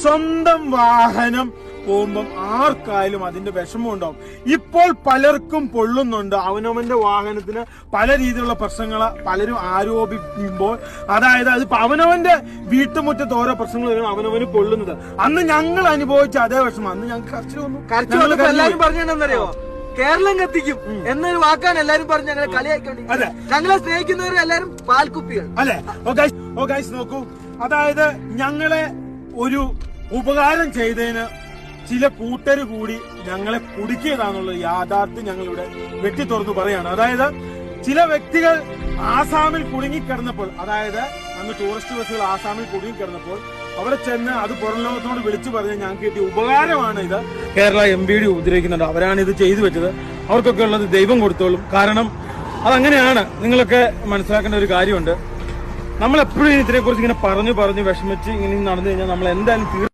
സ്വന്തം വാഹനം പോകുമ്പം ആർക്കായാലും അതിന്റെ വിഷമം ഉണ്ടാവും. ഇപ്പോൾ പലർക്കും പൊള്ളുന്നുണ്ട്. അവനവന്റെ വാഹനത്തിന് പല രീതിയിലുള്ള പ്രശ്നങ്ങൾ പലരും ആരോപിക്കുമ്പോൾ, അതായത് അത് അവനവന്റെ വീട്ടുമുറ്റത്ത് ഓരോ പ്രശ്നങ്ങൾ വരും അവനവന് പൊള്ളുന്നത്. അന്ന് ഞങ്ങൾ അനുഭവിച്ച അതേ വിഷമം. അന്ന് ഞങ്ങൾക്ക് കരച്ചിൽ വന്നു. എല്ലാരും പറഞ്ഞറിയോ, കേരളം കത്തിക്കും എന്നൊരു വാക്കാണ് എല്ലാരും പറഞ്ഞ് ഞങ്ങളെ കളിയാക്കി. അതെ, ഞങ്ങളെ സ്നേഹിക്കുന്നവർ എല്ലാരും പാൽക്കുപ്പികൾ അല്ലെ. ഓ ഗൈസ് നോക്കൂ, അതായത് ഞങ്ങളെ ഒരു ഉപകാരം ചെയ്തതിന് ചില കൂട്ടര് കൂടി ഞങ്ങളെ കുടുക്കിയതാന്നുള്ള യാഥാർത്ഥ്യം ഞങ്ങളിവിടെ വെട്ടി തുറന്നു പറയാണ്. അതായത് ചില വ്യക്തികൾ ആസാമിൽ കുടുങ്ങിക്കിടന്നപ്പോൾ, അതായത് അന്ന് ടൂറിസ്റ്റ് ബസ്സുകൾ ആസാമിൽ കുടുങ്ങിക്കിടന്നപ്പോൾ അവിടെ ചെന്ന് അത് പുറം ലോകത്തോട് വിളിച്ചു പറഞ്ഞ് ഞങ്ങൾക്ക് കിട്ടിയ ഉപകാരമാണ് ഇത്. കേരള MPD ഉപദ്രവിക്കുന്നുണ്ട്, അവരാണ് ഇത് ചെയ്തു വെച്ചത്, അവർക്കൊക്കെ ഉള്ളത് ദൈവം കൊടുത്തോളും. കാരണം അതങ്ങനെയാണ്. നിങ്ങളൊക്കെ മനസ്സിലാക്കേണ്ട ഒരു കാര്യമുണ്ട്. നമ്മളെപ്പോഴും ഇതിനെക്കുറിച്ച് ഇങ്ങനെ പറഞ്ഞു വിഷമിച്ച് ഇങ്ങനെ നടന്നു കഴിഞ്ഞാൽ നമ്മൾ എന്തായാലും